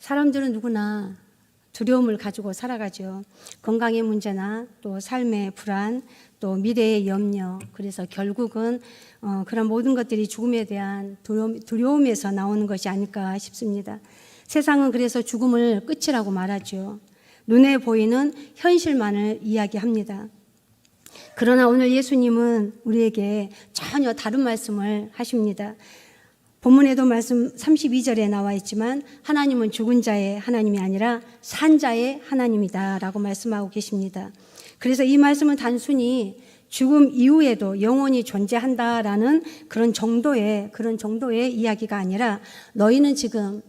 사람들은 누구나 두려움을 가지고 살아가죠. 건강의 문제나 또 삶의 불안, 또 미래의 염려. 그래서 결국은 그런 모든 것들이 죽음에 대한 두려움에서 나오는 것이 아닐까 싶습니다. 세상은 그래서 죽음을 끝이라고 말하죠. 눈에 보이는 현실만을 이야기합니다. 그러나 오늘 예수님은 우리에게 전혀 다른 말씀을 하십니다. 본문에도 말씀 32절에 나와 있지만 하나님은 죽은 자의 하나님이 아니라 산 자의 하나님이다 라고 말씀하고 계십니다. 그래서 이 말씀은 단순히 죽음 이후에도 영원히 존재한다라는 그런 정도의 이야기가 아니라 너희는 지금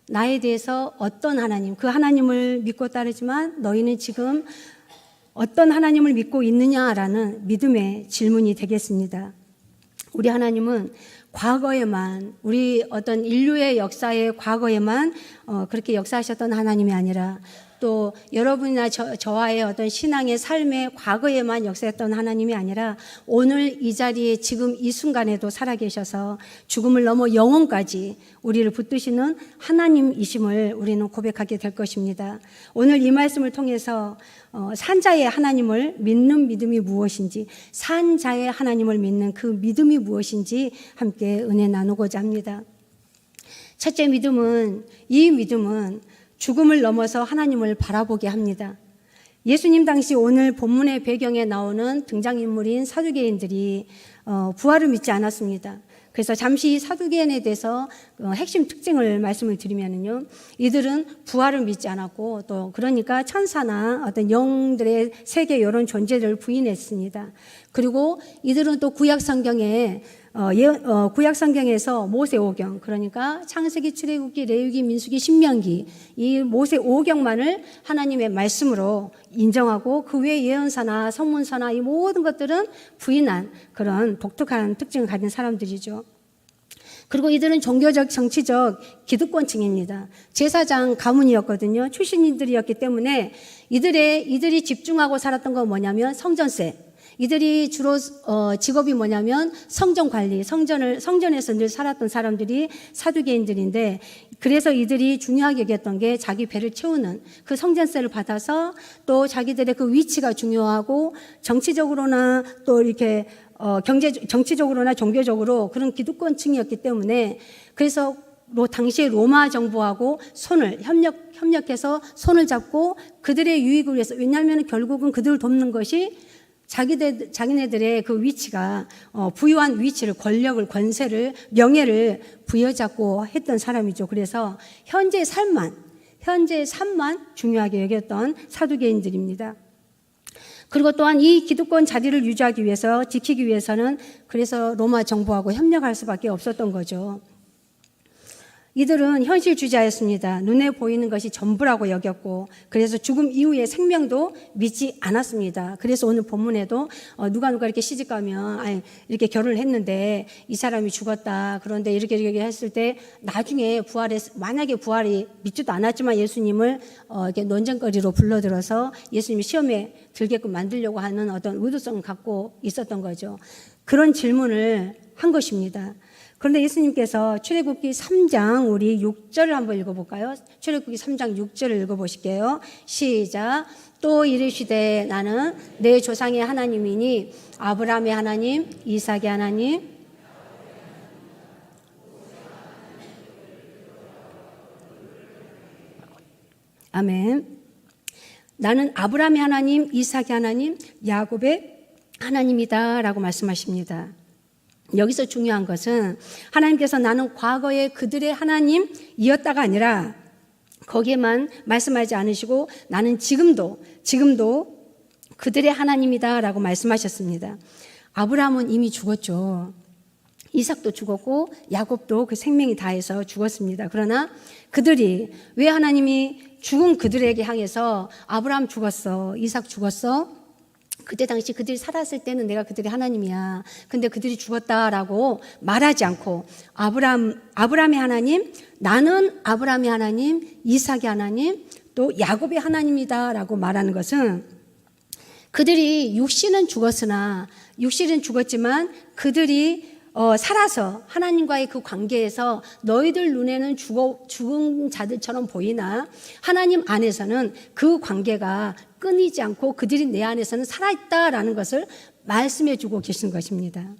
나에 대해서 어떤 하나님, 그 하나님을 믿고 따르지만 너희는 지금 어떤 하나님을 믿고 있느냐라는 믿음의 질문이 되겠습니다. 우리 하나님은 과거에만, 우리 어떤 인류의 역사의 과거에만 그렇게 역사하셨던 하나님이 아니라 또 여러분이나 저와의 어떤 신앙의 삶의 과거에만 역사했던 하나님이 아니라 오늘 이 자리에 지금 이 순간에도 살아계셔서 죽음을 넘어 영원까지 우리를 붙드시는 하나님이심을 우리는 고백하게 될 것입니다. 오늘 이 말씀을 통해서 산자의 하나님을 믿는 믿음이 무엇인지, 산자의 하나님을 믿는 그 믿음이 무엇인지 함께 은혜 나누고자 합니다. 첫째 믿음은, 이 믿음은 죽음을 넘어서 하나님을 바라보게 합니다. 예수님 당시 오늘 본문의 배경에 나오는 등장인물인 사두개인들이 부활을 믿지 않았습니다. 그래서 잠시 사두개인에 대해서 핵심 특징을 말씀을 드리면요, 이들은 부활을 믿지 않았고 또 그러니까 천사나 어떤 영들의 세계 이런 존재를 부인했습니다. 그리고 이들은 또 구약 성경에서 모세오경, 그러니까 창세기, 출애굽기, 레위기, 민수기, 신명기, 이 모세오경만을 하나님의 말씀으로 인정하고 그 외의 예언서나 선문서나 이 모든 것들은 부인한 그런 독특한 특징을 가진 사람들이죠. 그리고 이들은 종교적, 정치적 기득권층입니다. 제사장 가문이었거든요. 출신인들이었기 때문에 이들이 집중하고 살았던 건 뭐냐면 성전세. 이들이 주로 직업이 뭐냐면 성전 관리, 성전에서 늘 살았던 사람들이 사두개인들인데, 그래서 이들이 중요하게 여겼던 게 자기 배를 채우는 그 성전세를 받아서 또 자기들의 그 위치가 중요하고 정치적으로나 또 이렇게 정치적으로나 종교적으로 그런 기득권층이었기 때문에, 그래서 당시에 로마 정부하고 협력해서 손을 잡고 그들의 유익을 위해서, 왜냐하면 결국은 그들을 돕는 것이 자기네들의 그 위치가 부유한 위치를, 권력을, 권세를, 명예를 부여잡고 했던 사람이죠. 그래서 현재의 삶만 중요하게 여겼던 사두개인들입니다. 그리고 또한 이 기득권 자리를 유지하기 위해서, 지키기 위해서는 그래서 로마 정부하고 협력할 수밖에 없었던 거죠. 이들은 현실주의자였습니다. 눈에 보이는 것이 전부라고 여겼고, 그래서 죽음 이후의 생명도 믿지 않았습니다. 그래서 오늘 본문에도 누가 이렇게 시집가면 이렇게 결혼을 했는데 이 사람이 죽었다, 그런데 이렇게 했을 때 나중에 만약에 부활이 믿지도 않았지만 예수님을 이렇게 논쟁거리로 불러들어서 예수님이 시험에 들게끔 만들려고 하는 어떤 의도성을 갖고 있었던 거죠. 그런 질문을 한 것입니다. 그런데 예수님께서 출애굽기 3장 우리 6절을 한번 읽어볼까요? 출애굽기 3장 6절을 읽어보실게요. 시작. 또 이르시되 나는 내 조상의 하나님이니 아브라함의 하나님, 이삭의 하나님, 아멘. 나는 아브라함의 하나님, 이삭의 하나님, 야곱의 하나님이다 라고 말씀하십니다. 여기서 중요한 것은 하나님께서 나는 과거에 그들의 하나님이었다가 아니라 거기에만 말씀하지 않으시고 나는 지금도 그들의 하나님이다 라고 말씀하셨습니다. 아브라함은 이미 죽었죠. 이삭도 죽었고 야곱도 그 생명이 다해서 죽었습니다. 그러나 그들이 왜 하나님이 죽은 그들에게 향해서 아브라함 죽었어, 이삭 죽었어, 그때 당시 그들이 살았을 때는 내가 그들의 하나님이야, 근데 그들이 죽었다라고 말하지 않고 아브라함의 하나님, 나는 아브라함의 하나님, 이삭의 하나님, 또 야곱의 하나님이다 라고 말하는 것은 육신은 죽었지만 그들이 살아서 하나님과의 그 관계에서 너희들 눈에는 죽은 자들처럼 보이나 하나님 안에서는 그 관계가 끊이지 않고 그들이 내 안에서는 살아있다라는 것을 말씀해 주고 계신 것입니다.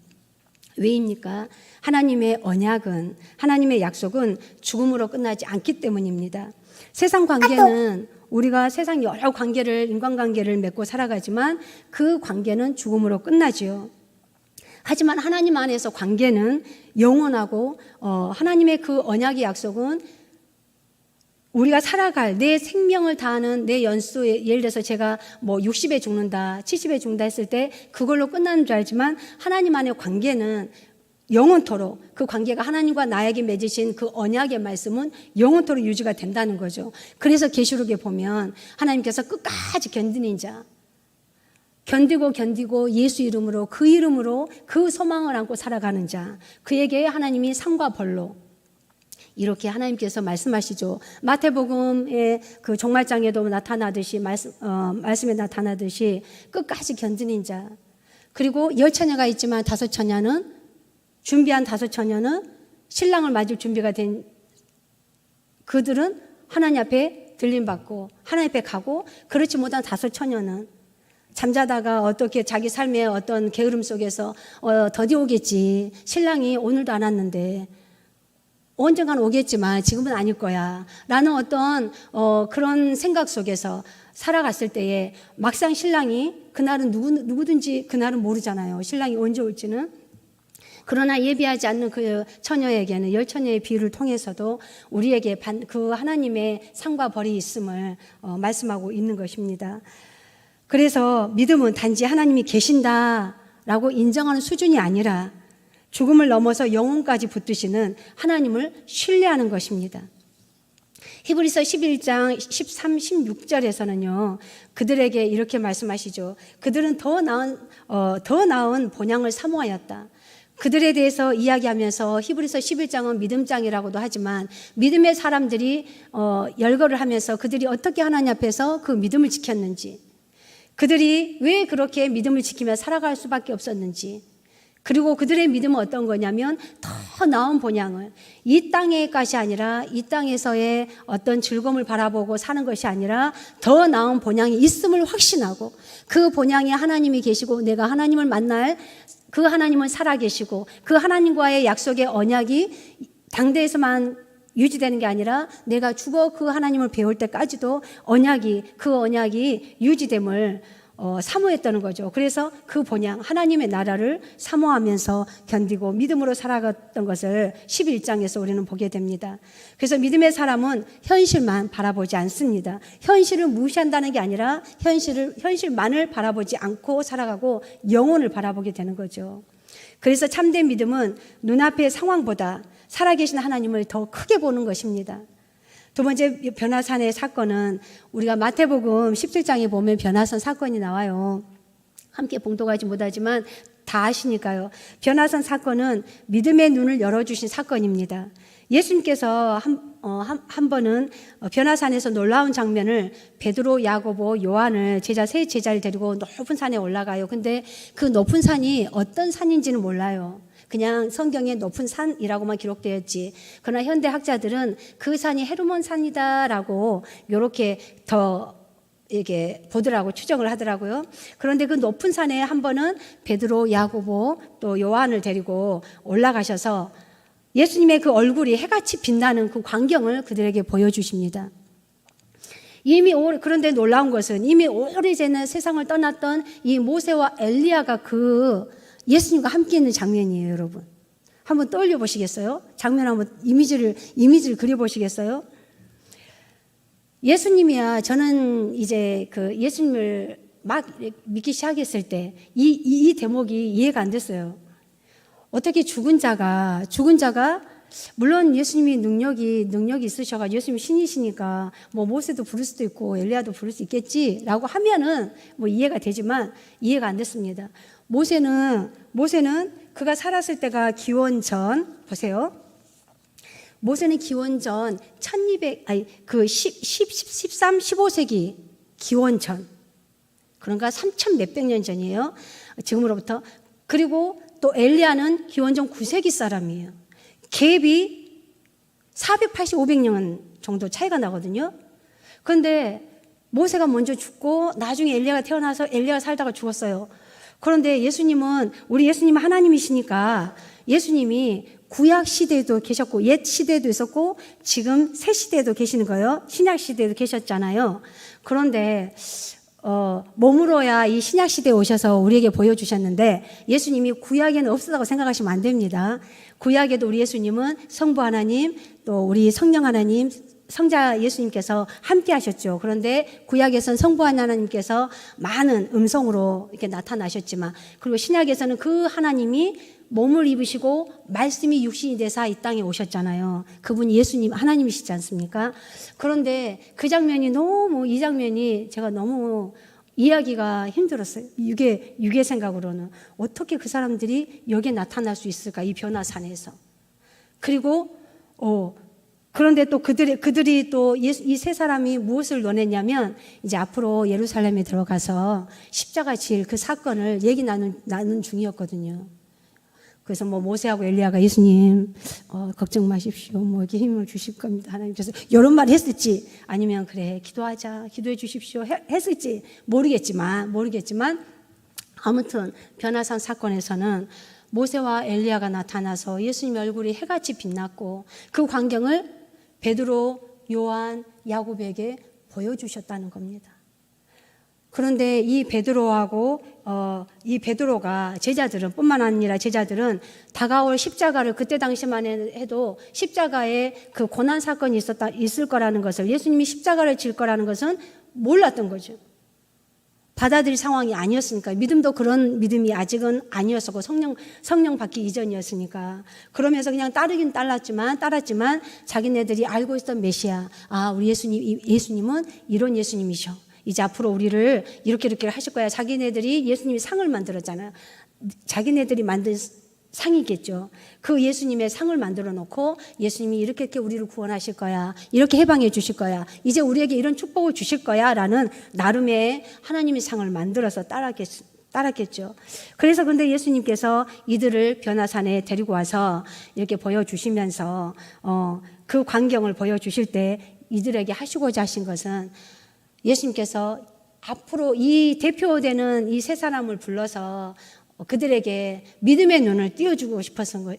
왜입니까? 하나님의 언약은, 하나님의 약속은 죽음으로 끝나지 않기 때문입니다. 세상 관계는 우리가 세상 여러 관계를, 인간관계를 맺고 살아가지만 그 관계는 죽음으로 끝나지요. 하지만 하나님 안에서 관계는 영원하고 하나님의 그 언약의 약속은 우리가 살아갈 내 생명을 다하는 내 연수에, 예를 들어서 제가 뭐 60에 죽는다, 70에 죽는다 했을 때 그걸로 끝나는 줄 알지만 하나님 안의 관계는 영원토록, 그 관계가 하나님과 나에게 맺으신 그 언약의 말씀은 영원토록 유지가 된다는 거죠. 그래서 계시록에 보면 하나님께서 끝까지 견디는 자, 견디고 예수 이름으로, 그 소망을 안고 살아가는 자, 그에게 하나님이 상과 벌로 이렇게 하나님께서 말씀하시죠. 마태복음의 그 종말장에도 나타나듯이 말씀에 나타나듯이 끝까지 견디는 자, 그리고 10처녀가 있지만 5처녀는 준비한 5처녀는 신랑을 맞을 준비가 된 그들은 하나님 앞에 들림받고 하나님 앞에 가고, 그렇지 못한 5처녀는 잠자다가 어떻게 자기 삶의 어떤 게으름 속에서 더디 오겠지, 신랑이 오늘도 안 왔는데 언젠간 오겠지만 지금은 아닐 거야 라는 어떤 그런 생각 속에서 살아갔을 때에 막상 신랑이, 그날은 누구든지 그날은 모르잖아요, 신랑이 언제 올지는. 그러나 예비하지 않는 그 처녀에게는 10처녀의 비유를 통해서도 우리에게 그 하나님의 상과 벌이 있음을 말씀하고 있는 것입니다. 그래서 믿음은 단지 하나님이 계신다라고 인정하는 수준이 아니라 죽음을 넘어서 영혼까지 붙드시는 하나님을 신뢰하는 것입니다. 히브리서 11장 13, 16절에서는요, 그들에게 이렇게 말씀하시죠. 그들은 더 나은 본향을 사모하였다. 그들에 대해서 이야기하면서 히브리서 11장은 믿음장이라고도 하지만 믿음의 사람들이 열거를 하면서 그들이 어떻게 하나님 앞에서 그 믿음을 지켰는지, 그들이 왜 그렇게 믿음을 지키며 살아갈 수밖에 없었는지, 그리고 그들의 믿음은 어떤 거냐면 더 나은 본향을, 이 땅의 것이 아니라 이 땅에서의 어떤 즐거움을 바라보고 사는 것이 아니라 더 나은 본향이 있음을 확신하고, 그 본향에 하나님이 계시고 내가 하나님을 만날 그 하나님은 살아계시고 그 하나님과의 약속의 언약이 당대에서만 유지되는 게 아니라 내가 죽어 그 하나님을 배울 때까지도 그 언약이 유지됨을 사모했다는 거죠. 그래서 그 본향, 하나님의 나라를 사모하면서 견디고 믿음으로 살아갔던 것을 11장에서 우리는 보게 됩니다. 그래서 믿음의 사람은 현실만 바라보지 않습니다. 현실을 무시한다는 게 아니라 현실만을 바라보지 않고 살아가고 영혼을 바라보게 되는 거죠. 그래서 참된 믿음은 눈앞의 상황보다 살아계신 하나님을 더 크게 보는 것입니다. 두 번째 변화산의 사건은 우리가 마태복음 17장에 보면 변화산 사건이 나와요. 함께 봉독하지 못하지만 다 아시니까요. 변화산 사건은 믿음의 눈을 열어주신 사건입니다. 예수님께서 한 번은 변화산에서 놀라운 장면을, 베드로, 야고보, 요한을 세 제자를 데리고 높은 산에 올라가요. 근데 그 높은 산이 어떤 산인지는 몰라요. 그냥 성경에 높은 산이라고만 기록되었지. 그러나 현대 학자들은 그 산이 헤르몬 산이다라고 이렇게 이게 보더라고, 추정을 하더라고요. 그런데 그 높은 산에 한 번은 베드로, 야고보 또 요한을 데리고 올라가셔서 예수님의 그 얼굴이 해같이 빛나는 그 광경을 그들에게 보여주십니다. 그런데 놀라운 것은 이미 오래전에 세상을 떠났던 이 모세와 엘리야가 그 예수님과 함께 있는 장면이에요, 여러분. 한번 떠올려 보시겠어요? 장면 한번 이미지를 그려보시겠어요? 예수님이야, 저는 이제 그 예수님을 막 믿기 시작했을 때 이 대목이 이해가 안 됐어요. 어떻게 죽은 자가 물론 예수님이 능력이 있으셔가지고 예수님이 신이시니까 뭐 모세도 부를 수도 있고 엘리야도 부를 수 있겠지라고 하면은 뭐 이해가 되지만 이해가 안 됐습니다. 모세는 그가 살았을 때가 기원전, 보세요. 모세는 기원전 13, 15세기 기원전. 그러니까 3,000 몇백 년 전이에요. 지금으로부터. 그리고 또 엘리야는 기원전 9세기 사람이에요. 갭이 480, 500년 정도 차이가 나거든요. 그런데 모세가 먼저 죽고 나중에 엘리야가 태어나서 엘리야가 살다가 죽었어요. 그런데 예수님은, 우리 예수님은 하나님이시니까 예수님이 구약 시대에도 계셨고 옛 시대에도 있었고 지금 새 시대에도 계시는 거예요. 신약 시대에도 계셨잖아요. 그런데 머물어야 이 신약 시대에 오셔서 우리에게 보여주셨는데 예수님이 구약에는 없었다고 생각하시면 안 됩니다. 구약에도 우리 예수님은 성부 하나님 또 우리 성령 하나님 성자 예수님께서 함께 하셨죠. 그런데 구약에서는 성부 하나님께서 많은 음성으로 이렇게 나타나셨지만, 그리고 신약에서는 그 하나님이 몸을 입으시고 말씀이 육신이 되사 이 땅에 오셨잖아요. 그분이 예수님 하나님이시지 않습니까? 그런데 그 장면이 이 장면이 제가 너무 이해하기가 힘들었어요. 유괴 생각으로는 어떻게 그 사람들이 여기에 나타날 수 있을까, 이 변화산에서. 그리고 그런데 또 그들이 또 이 세 사람이 무엇을 원했냐면, 이제 앞으로 예루살렘에 들어가서 십자가 질 그 사건을 얘기 나눈 중이었거든요. 그래서 모세하고 엘리야가 예수님, 걱정 마십시오. 이렇게 힘을 주실 겁니다. 하나님께서 이런 말 했을지, 아니면 그래, 기도해 주십시오. 했을지 모르겠지만, 아무튼 변화산 사건에서는 모세와 엘리야가 나타나서 예수님의 얼굴이 해같이 빛났고 그 광경을 베드로, 요한, 야곱에게 보여주셨다는 겁니다. 그런데 이 베드로가 제자들은, 뿐만 아니라 제자들은 다가올 십자가를, 그때 당시만 해도 십자가에 그 고난 사건이 있을 거라는 것을, 예수님이 십자가를 질 거라는 것은 몰랐던 거죠. 받아들일 상황이 아니었으니까. 믿음도 그런 믿음이 아직은 아니었었고 성령 받기 이전이었으니까. 그러면서 그냥 따르긴 따랐지만 자기네들이 알고 있던 메시아, 우리 예수님은 이런 예수님이셔. 이제 앞으로 우리를 이렇게 하실 거야. 자기네들이 예수님이 상을 만들었잖아요. 자기네들이 만든 상이겠죠. 그 예수님의 상을 만들어 놓고 예수님이 이렇게 우리를 구원하실 거야. 이렇게 해방해 주실 거야. 이제 우리에게 이런 축복을 주실 거야. 라는 나름의 하나님의 상을 만들어서 따랐겠죠. 그래서 근데 예수님께서 이들을 변화산에 데리고 와서 이렇게 보여주시면서 그 광경을 보여주실 때 이들에게 하시고자 하신 것은, 예수님께서 앞으로 이 대표되는 이 세 사람을 불러서 그들에게 믿음의 눈을 띄워주고 싶어서,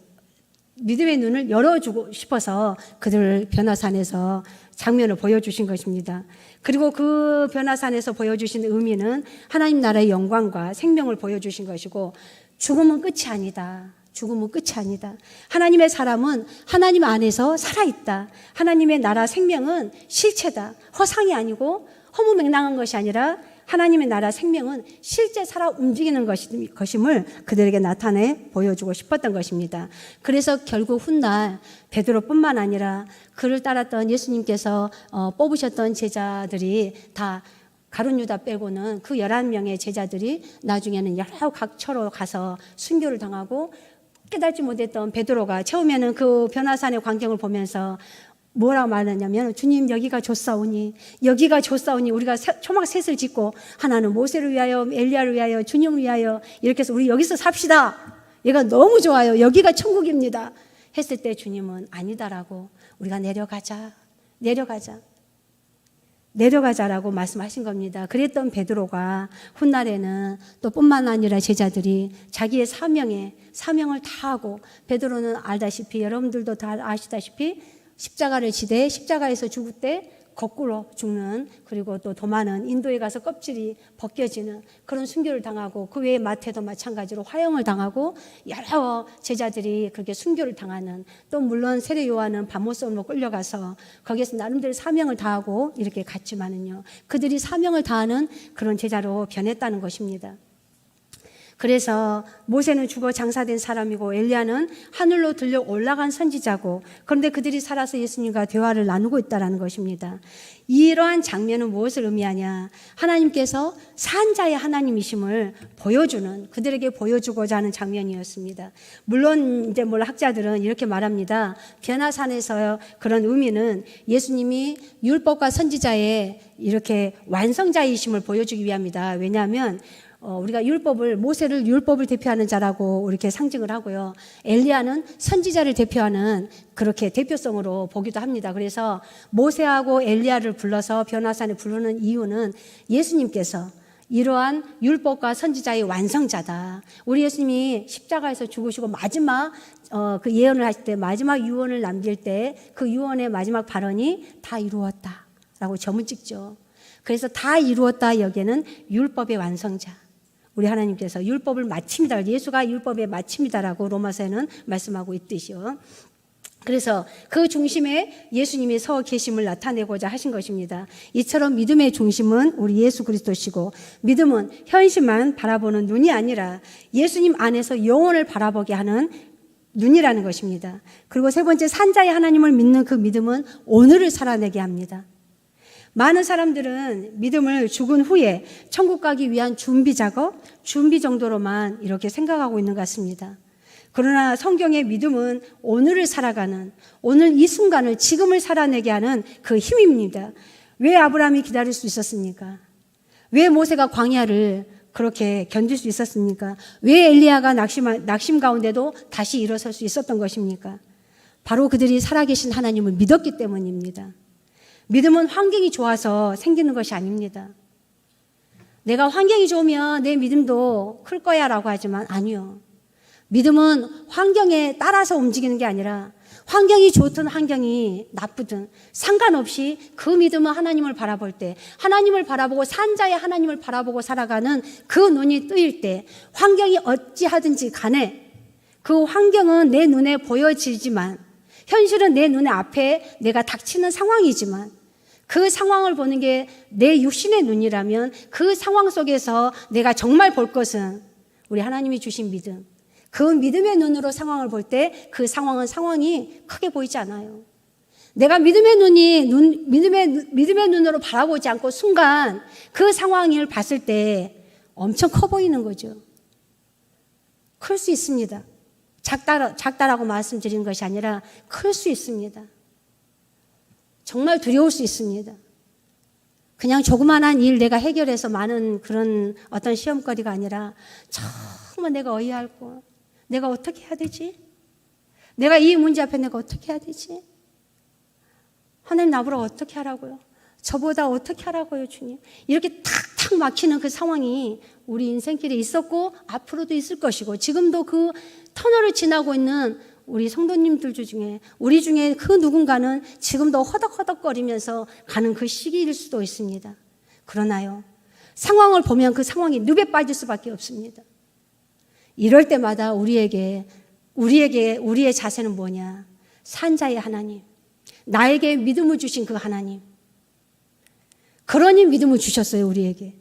믿음의 눈을 열어주고 싶어서 그들을 변화산에서 장면을 보여주신 것입니다. 그리고 그 변화산에서 보여주신 의미는 하나님 나라의 영광과 생명을 보여주신 것이고, 죽음은 끝이 아니다. 하나님의 사람은 하나님 안에서 살아있다. 하나님의 나라 생명은 실체다. 허상이 아니고 허무맹랑한 것이 아니라 하나님의 나라 생명은 실제 살아 움직이는 것임을 그들에게 나타내 보여주고 싶었던 것입니다. 그래서 결국 훗날 베드로뿐만 아니라 그를 따랐던 예수님께서 뽑으셨던 제자들이 다, 가룟 유다 빼고는 그 11명의 제자들이 나중에는 여러 각처로 가서 순교를 당하고, 깨닫지 못했던 베드로가 처음에는 그 변화산의 광경을 보면서 뭐라고 말했냐면, 주님 여기가 좋사오니 우리가 초막셋을 짓고 하나는 모세를 위하여, 엘리야를 위하여, 주님을 위하여 이렇게 해서 우리 여기서 삽시다. 얘가 너무 좋아요. 여기가 천국입니다. 했을 때 주님은 아니다라고, 우리가 내려가자라고 말씀하신 겁니다. 그랬던 베드로가 훗날에는 또 뿐만 아니라 제자들이 자기의 사명을 다하고, 베드로는 알다시피, 여러분들도 다 아시다시피 십자가를 지되 십자가에서 죽을 때 거꾸로 죽는, 그리고 또 도마는 인도에 가서 껍질이 벗겨지는 그런 순교를 당하고, 그 외에 마태도 마찬가지로 화형을 당하고, 여러 제자들이 그렇게 순교를 당하는, 또 물론 세례 요한은 바모섬으로 끌려가서 거기에서 나름대로 사명을 다하고 이렇게 갔지만은요, 그들이 사명을 다하는 그런 제자로 변했다는 것입니다. 그래서 모세는 죽어 장사된 사람이고 엘리야는 하늘로 들려 올라간 선지자고, 그런데 그들이 살아서 예수님과 대화를 나누고 있다는 것입니다. 이러한 장면은 무엇을 의미하냐? 하나님께서 산자의 하나님이심을 그들에게 보여주고자 하는 장면이었습니다. 물론 이제 학자들은 이렇게 말합니다. 변화산에서 그런 의미는 예수님이 율법과 선지자의 이렇게 완성자이심을 보여주기 위함이다. 왜냐하면 우리가 모세를 율법을 대표하는 자라고 이렇게 상징을 하고요. 엘리야는 선지자를 대표하는 그렇게 대표성으로 보기도 합니다. 그래서 모세하고 엘리야를 불러서 변화산에 부르는 이유는 예수님께서 이러한 율법과 선지자의 완성자다. 우리 예수님이 십자가에서 죽으시고 마지막 그 예언을 하실 때, 마지막 유언을 남길 때 그 유언의 마지막 발언이 다 이루었다라고 점을 찍죠. 그래서 다 이루었다 여기에는 율법의 완성자, 우리 하나님께서 율법을 마칩니다. 예수가 율법의 마칩니다라고 로마서에는 말씀하고 있듯이요. 그래서 그 중심에 예수님이 서 계심을 나타내고자 하신 것입니다. 이처럼 믿음의 중심은 우리 예수 그리스도시고, 믿음은 현실만 바라보는 눈이 아니라 예수님 안에서 영혼을 바라보게 하는 눈이라는 것입니다. 그리고 세 번째, 산자의 하나님을 믿는 그 믿음은 오늘을 살아내게 합니다. 많은 사람들은 믿음을 죽은 후에 천국 가기 위한 준비 작업, 준비 정도로만 이렇게 생각하고 있는 것 같습니다. 그러나 성경의 믿음은 오늘을 살아가는, 오늘 이 순간을, 지금을 살아내게 하는 그 힘입니다. 왜 아브라함이 기다릴 수 있었습니까? 왜 모세가 광야를 그렇게 견딜 수 있었습니까? 왜 엘리야가 낙심 가운데도 다시 일어설 수 있었던 것입니까? 바로 그들이 살아계신 하나님을 믿었기 때문입니다. 믿음은 환경이 좋아서 생기는 것이 아닙니다. 내가 환경이 좋으면 내 믿음도 클 거야 라고 하지만 아니요. 믿음은 환경에 따라서 움직이는 게 아니라 환경이 좋든 환경이 나쁘든 상관없이 그 믿음은 하나님을 바라볼 때, 하나님을 바라보고 산자의 하나님을 바라보고 살아가는 그 눈이 뜨일 때, 환경이 어찌하든지 간에 그 환경은 내 눈에 보여지지만, 현실은 내 눈에 앞에 내가 닥치는 상황이지만, 그 상황을 보는 게 내 육신의 눈이라면 그 상황 속에서 내가 정말 볼 것은 우리 하나님이 주신 믿음, 그 믿음의 눈으로 상황을 볼 때 그 상황이 크게 보이지 않아요. 내가 믿음의 눈으로 바라보지 않고 순간 그 상황을 봤을 때 엄청 커 보이는 거죠. 클 수 있습니다. 작다라고 말씀드리는 것이 아니라 클 수 있습니다. 정말 두려울 수 있습니다. 그냥 조그만한 일 내가 해결해서 많은 그런 어떤 시험거리가 아니라 정말 내가 어이없고, 내가 어떻게 해야 되지? 내가 이 문제 앞에 내가 어떻게 해야 되지? 하나님 나보고 어떻게 하라고요? 저보다 어떻게 하라고요, 주님? 이렇게 탁탁 막히는 그 상황이 우리 인생길에 있었고 앞으로도 있을 것이고, 지금도 그 터널을 지나고 있는 우리 성도님들 중에, 우리 중에 그 누군가는 지금도 허덕허덕거리면서 가는 그 시기일 수도 있습니다. 그러나요, 상황을 보면 그 상황이 늪에 빠질 수밖에 없습니다. 이럴 때마다 우리의 자세는 뭐냐? 산자의 하나님, 나에게 믿음을 주신 그 하나님, 그러니 믿음을 주셨어요, 우리에게.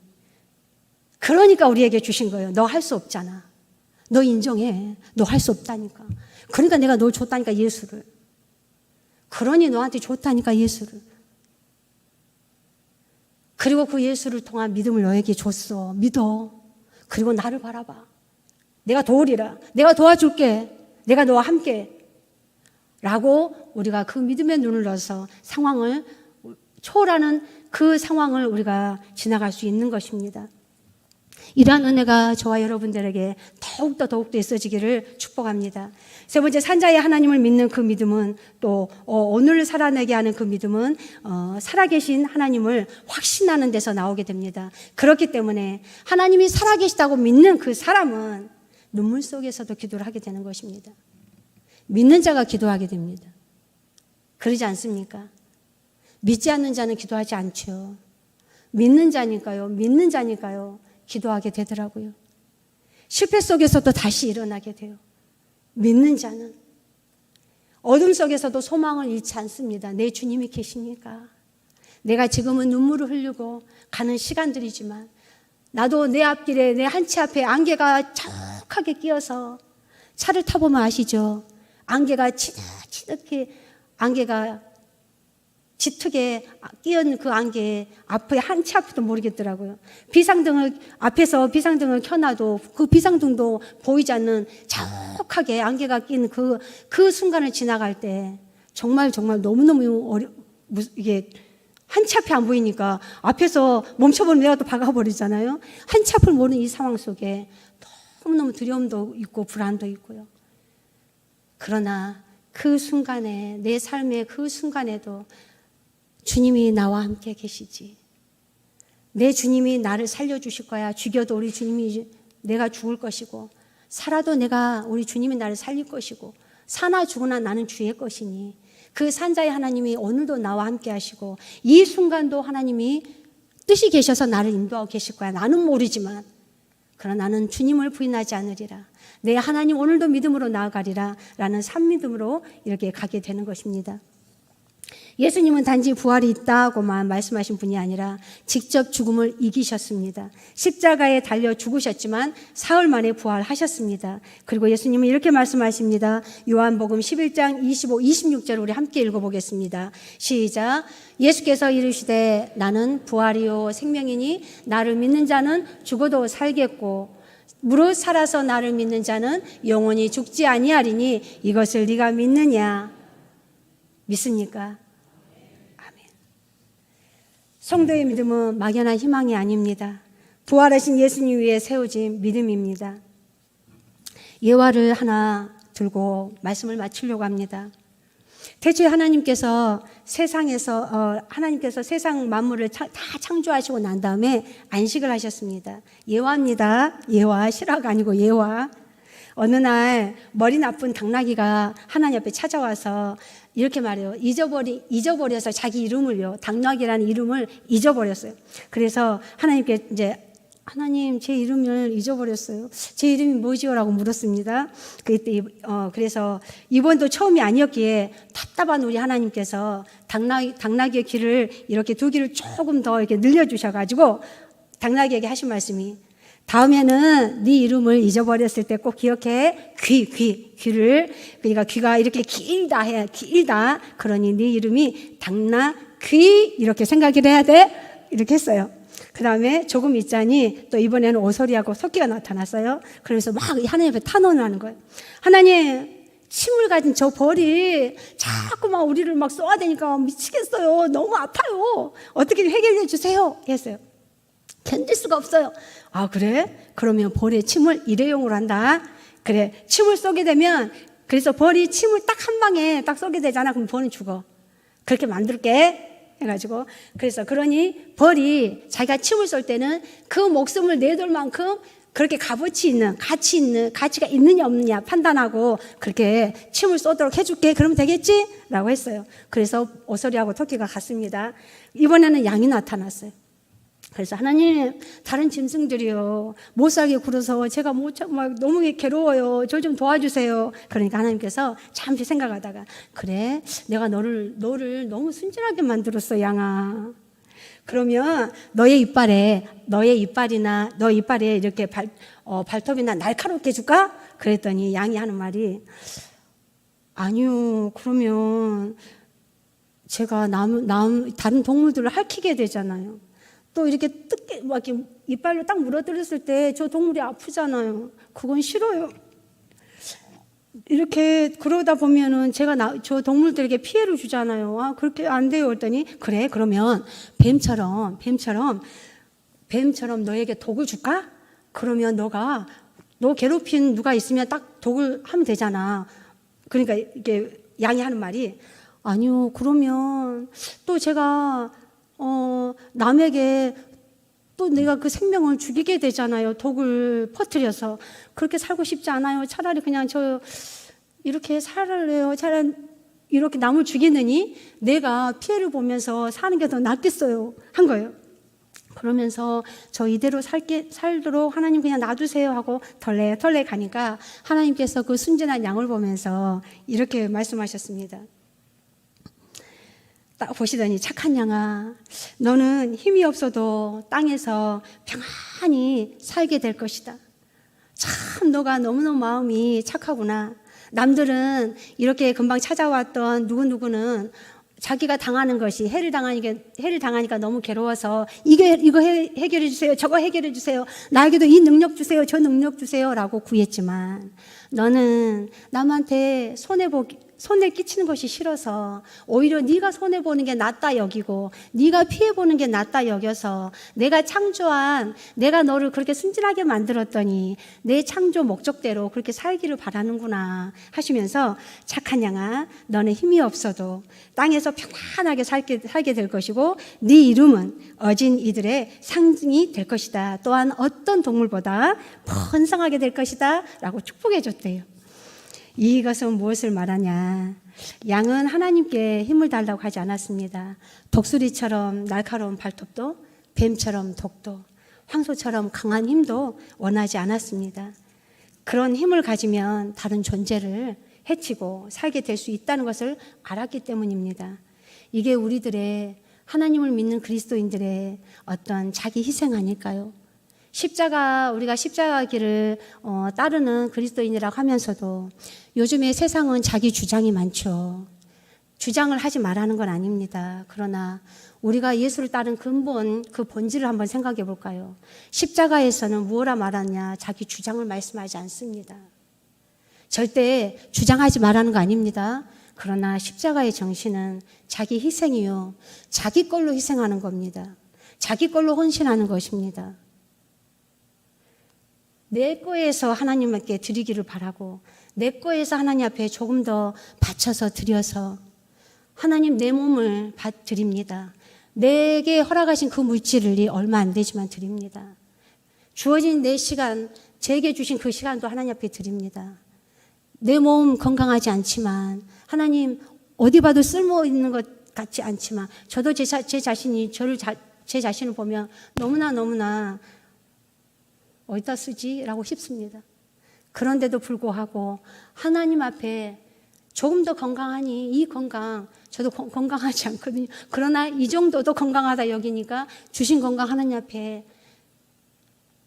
그러니까 우리에게 주신 거예요. 너 할 수 없잖아. 너 인정해. 너 할 수 없다니까. 그러니까 내가 널 줬다니까, 예수를. 그러니 너한테 줬다니까, 예수를. 그리고 그 예수를 통한 믿음을 너에게 줬어. 믿어. 그리고 나를 바라봐. 내가 도우리라. 내가 도와줄게. 내가 너와 함께. 라고 우리가 그 믿음의 눈을 넣어서 상황을 초월하는 그 상황을 우리가 지나갈 수 있는 것입니다. 이러한 은혜가 저와 여러분들에게 더욱더 있어지기를 축복합니다. 세 번째, 산자의 하나님을 믿는 그 믿음은, 또 오늘을 살아내게 하는 그 믿음은 살아계신 하나님을 확신하는 데서 나오게 됩니다. 그렇기 때문에 하나님이 살아계시다고 믿는 그 사람은 눈물 속에서도 기도를 하게 되는 것입니다. 믿는 자가 기도하게 됩니다. 그러지 않습니까? 믿지 않는 자는 기도하지 않죠. 믿는 자니까요. 기도하게 되더라고요. 실패 속에서도 다시 일어나게 돼요. 믿는 자는 어둠 속에서도 소망을 잃지 않습니다. 내 주님이 계시니까. 내가 지금은 눈물을 흘리고 가는 시간들이지만 나도 내 앞길에, 내 한 치 앞에 안개가 촉하게 끼어서 차를 타보면 아시죠? 안개가 치득치득히, 안개가 짙게 끼었는 그 안개 앞에 한 치 앞도 모르겠더라고요. 앞에서 비상등을 켜놔도 그 비상등도 보이지 않는 자욱하게 안개가 낀 그 순간을 지나갈 때 정말 너무너무 이게 한치 앞이 안 보이니까 앞에서 멈춰버리면 내가 또 박아버리잖아요. 한치 앞을 모르는 이 상황 속에 너무너무 두려움도 있고 불안도 있고요. 그러나 그 순간에, 내 삶의 그 순간에도 주님이 나와 함께 계시지. 내 주님이 나를 살려주실 거야. 죽여도 우리 주님이 내가 죽을 것이고, 살아도 우리 주님이 나를 살릴 것이고, 사나 죽으나 나는 주의 것이니, 그 산자의 하나님이 오늘도 나와 함께 하시고, 이 순간도 하나님이 뜻이 계셔서 나를 인도하고 계실 거야. 나는 모르지만, 그러나 나는 주님을 부인하지 않으리라. 내 하나님 오늘도 믿음으로 나아가리라 라는 산믿음으로 이렇게 가게 되는 것입니다. 예수님은 단지 부활이 있다고만 말씀하신 분이 아니라 직접 죽음을 이기셨습니다. 십자가에 달려 죽으셨지만 사흘 만에 부활하셨습니다. 그리고 예수님은 이렇게 말씀하십니다. 요한복음 11장 25, 26절 우리 함께 읽어보겠습니다. 시작. 예수께서 이르시되 나는 부활이요 생명이니 나를 믿는 자는 죽어도 살겠고 무릇 살아서 나를 믿는 자는 영원히 죽지 아니하리니 이것을 네가 믿느냐? 믿습니까? 성도의 믿음은 막연한 희망이 아닙니다. 부활하신 예수님 위에 세워진 믿음입니다. 예화를 하나 들고 말씀을 마치려고 합니다. 대체 하나님께서 하나님께서 세상 만물을 다 창조하시고 난 다음에 안식을 하셨습니다. 예화입니다. 예화, 실화가 아니고 예화. 어느 날 머리 나쁜 당나귀가 하나님 앞에 찾아와서 이렇게 말해요. 잊어버려서 자기 이름을요. 당나귀라는 이름을 잊어버렸어요. 그래서 하나님께 이제 하나님 제 이름을 잊어버렸어요. 제 이름이 뭐지요? 라고 물었습니다. 그래서 이번도 처음이 아니었기에 답답한 우리 하나님께서 당나귀의 귀를 이렇게 두 귀를 조금 더 이렇게 늘려주셔가지고 당나귀에게 하신 말씀이 다음에는 네 이름을 잊어버렸을 때 꼭 기억해. 귀를. 그러니까 귀가 이렇게 길다. 그러니 네 이름이 당나귀 이렇게 생각을 해야 돼. 이렇게 했어요. 그 다음에 조금 있자니 또 이번에는 오소리하고 토끼가 나타났어요. 그러면서 막 하나님 앞에 탄원을 하는 거예요. 하나님, 침을 가진 저 벌이 자꾸 막 우리를 막 쏘아대니까 미치겠어요. 너무 아파요. 어떻게 해결해 주세요. 했어요. 견딜 수가 없어요. 아, 그래? 그러면 벌의 침을 일회용으로 한다. 그래, 침을 쏘게 되면, 그래서 벌이 침을 딱 한 방에 딱 쏘게 되잖아. 그럼 벌은 죽어. 그렇게 만들게 해가지고. 그러니 벌이 자기가 침을 쏠 때는 그 목숨을 내둘 만큼 그렇게 가치가 있느냐 없느냐 판단하고 그렇게 침을 쏘도록 해줄게. 그러면 되겠지? 라고 했어요. 그래서 오소리하고 토끼가 갔습니다. 이번에는 양이 나타났어요. 그래서 하나님, 다른 짐승들이요 못 살게 굴어서 제가 막 너무 괴로워요. 저 좀 도와주세요. 그러니까 하나님께서 잠시 생각하다가 그래, 내가 너를 너무 순진하게 만들었어, 양아. 그러면 너의 이빨에 이렇게 발톱이나 날카롭게 해줄까? 그랬더니 양이 하는 말이 아니요. 그러면 제가 다른 동물들을 핥히게 되잖아요. 또 이렇게 이렇게 이빨로 딱 물어뜯었을 때 저 동물이 아프잖아요. 그건 싫어요. 이렇게 그러다 보면은 제가 저 동물들에게 피해를 주잖아요. 아, 그렇게 안 돼요. 그랬더니 그래, 그러면 뱀처럼 너에게 독을 줄까? 그러면 너 괴롭힌 누가 있으면 딱 독을 하면 되잖아. 그러니까 이게 양이 하는 말이 아니요. 그러면 또 제가 남에게 또 내가 그 생명을 죽이게 되잖아요. 독을 퍼뜨려서. 그렇게 살고 싶지 않아요. 차라리 그냥 이렇게 살아래요. 차라리 이렇게 남을 죽이느니 내가 피해를 보면서 사는 게 더 낫겠어요. 한 거예요. 그러면서 저 이대로 살도록 하나님 그냥 놔두세요 하고 털레 가니까 하나님께서 그 순진한 양을 보면서 이렇게 말씀하셨습니다. 딱 보시더니 착한 양아, 너는 힘이 없어도 땅에서 평안히 살게 될 것이다. 참 너가 너무너무 마음이 착하구나. 남들은 이렇게 금방 찾아왔던 누구누구는 자기가 당하는 것이 해를 당하니까 너무 괴로워서 이거 해결해 주세요. 저거 해결해 주세요. 나에게도 이 능력 주세요. 저 능력 주세요. 라고 구했지만 너는 남한테 손에 끼치는 것이 싫어서 오히려 네가 손해 보는 게 낫다 여기고 네가 피해 보는 게 낫다 여겨서 내가 창조한 내가 너를 그렇게 순진하게 만들었더니 내 창조 목적대로 그렇게 살기를 바라는구나 하시면서 착한 양아 너는 힘이 없어도 땅에서 평안하게 살게 될 것이고 네 이름은 어진 이들의 상징이 될 것이다. 또한 어떤 동물보다 번성하게 될 것이다 라고 축복해 줬대요. 이것은 무엇을 말하냐? 양은 하나님께 힘을 달라고 하지 않았습니다. 독수리처럼 날카로운 발톱도 뱀처럼 독도 황소처럼 강한 힘도 원하지 않았습니다. 그런 힘을 가지면 다른 존재를 해치고 살게 될 수 있다는 것을 알았기 때문입니다. 이게 우리들의 하나님을 믿는 그리스도인들의 어떤 자기 희생 아닐까요? 우리가 십자가 길을 따르는 그리스도인이라고 하면서도 요즘에 세상은 자기 주장이 많죠. 주장을 하지 말라는 건 아닙니다. 그러나 우리가 예수를 따른 근본, 그 본질을 한번 생각해 볼까요? 십자가에서는 무엇라 말하냐? 자기 주장을 말씀하지 않습니다. 절대 주장하지 말라는 거 아닙니다. 그러나 십자가의 정신은 자기 희생이요. 자기 걸로 희생하는 겁니다. 자기 걸로 헌신하는 것입니다. 내 거에서 하나님께 드리기를 바라고 내 거에서 하나님 앞에 조금 더 바쳐서 드려서 하나님 내 몸을 드립니다. 내게 허락하신 그 물질을 얼마 안 되지만 드립니다. 주어진 내 시간, 제게 주신 그 시간도 하나님 앞에 드립니다. 내 몸 건강하지 않지만 하나님 어디 봐도 쓸모 있는 것 같지 않지만 저도 제 자신이 제 자신을 보면 너무나 어디다 쓰지? 라고 싶습니다. 그런데도 불구하고 하나님 앞에 조금 더 건강하니 이 건강 저도 건강하지 않거든요. 그러나 이 정도도 건강하다 여기니까 주신 건강 하나님 앞에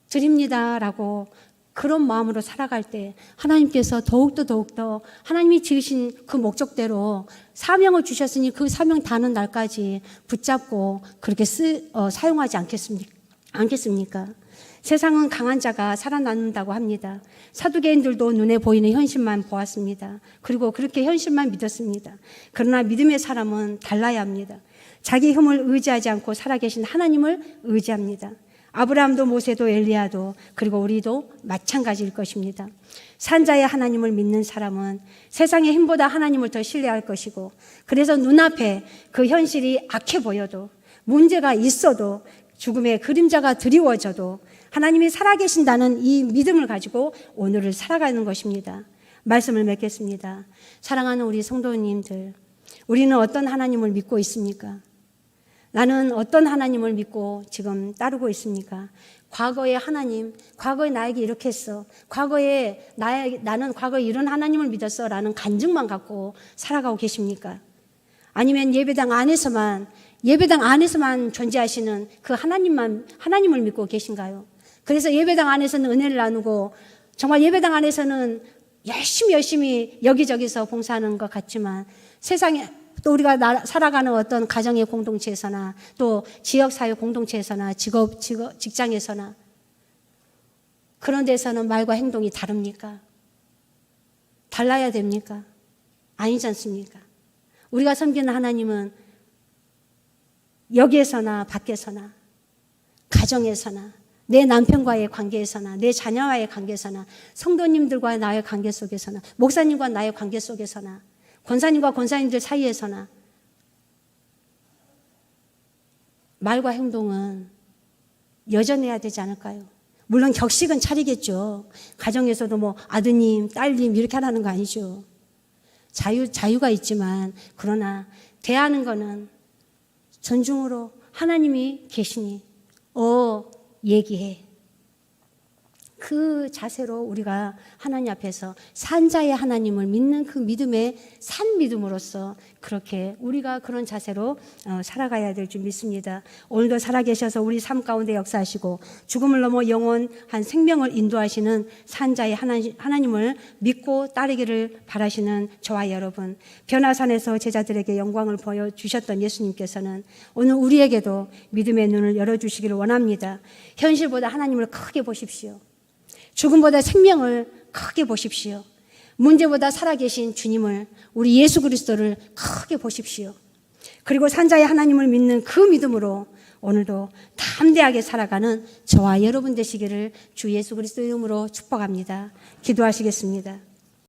드립니다라고 그런 마음으로 살아갈 때 하나님께서 더욱더 하나님이 지으신 그 목적대로 사명을 주셨으니 그 사명 다는 날까지 붙잡고 그렇게 사용하지 않겠습니까? 세상은 강한 자가 살아남는다고 합니다. 사두개인들도 눈에 보이는 현실만 보았습니다. 그리고 그렇게 현실만 믿었습니다. 그러나 믿음의 사람은 달라야 합니다. 자기 힘을 의지하지 않고 살아계신 하나님을 의지합니다. 아브라함도 모세도 엘리야도 그리고 우리도 마찬가지일 것입니다. 산자의 하나님을 믿는 사람은 세상의 힘보다 하나님을 더 신뢰할 것이고 그래서 눈앞에 그 현실이 악해 보여도 문제가 있어도 죽음의 그림자가 드리워져도 하나님이 살아계신다는 이 믿음을 가지고 오늘을 살아가는 것입니다. 말씀을 맺겠습니다. 사랑하는 우리 성도님들, 우리는 어떤 하나님을 믿고 있습니까? 나는 어떤 하나님을 믿고 지금 따르고 있습니까? 과거의 하나님, 과거에 나에게 이렇게 했어. 나는 과거에 이런 하나님을 믿었어. 라는 간증만 갖고 살아가고 계십니까? 아니면 예배당 안에서만 존재하시는 그 하나님을 믿고 계신가요? 그래서 예배당 안에서는 은혜를 나누고 정말 예배당 안에서는 열심히 여기저기서 봉사하는 것 같지만 세상에 또 우리가 살아가는 어떤 가정의 공동체에서나 또 지역사회 공동체에서나 직장에서나 그런 데서는 말과 행동이 다릅니까? 달라야 됩니까? 아니지 않습니까? 우리가 섬기는 하나님은 여기에서나 밖에서나 가정에서나 내 남편과의 관계에서나 내 자녀와의 관계에서나 성도님들과의 나의 관계 속에서나 목사님과 나의 관계 속에서나 권사님과 권사님들 사이에서나 말과 행동은 여전해야 되지 않을까요? 물론 격식은 차리겠죠. 가정에서도 뭐 아드님, 딸님 이렇게 하라는 거 아니죠. 자유가 있지만 그러나 대하는 거는 존중으로 하나님이 계시니 얘기해. 그 자세로 우리가 하나님 앞에서 산자의 하나님을 믿는 그 믿음의 산 믿음으로써 그렇게 우리가 그런 자세로 살아가야 될 줄 믿습니다. 오늘도 살아계셔서 우리 삶 가운데 역사하시고 죽음을 넘어 영원한 생명을 인도하시는 산자의 하나님을 믿고 따르기를 바라시는 저와 여러분, 변화산에서 제자들에게 영광을 보여주셨던 예수님께서는 오늘 우리에게도 믿음의 눈을 열어주시기를 원합니다. 현실보다 하나님을 크게 보십시오. 죽음보다 생명을 크게 보십시오. 문제보다 살아계신 주님을, 우리 예수 그리스도를 크게 보십시오. 그리고 산자의 하나님을 믿는 그 믿음으로 오늘도 담대하게 살아가는 저와 여러분 되시기를 주 예수 그리스도 이름으로 축복합니다. 기도하시겠습니다.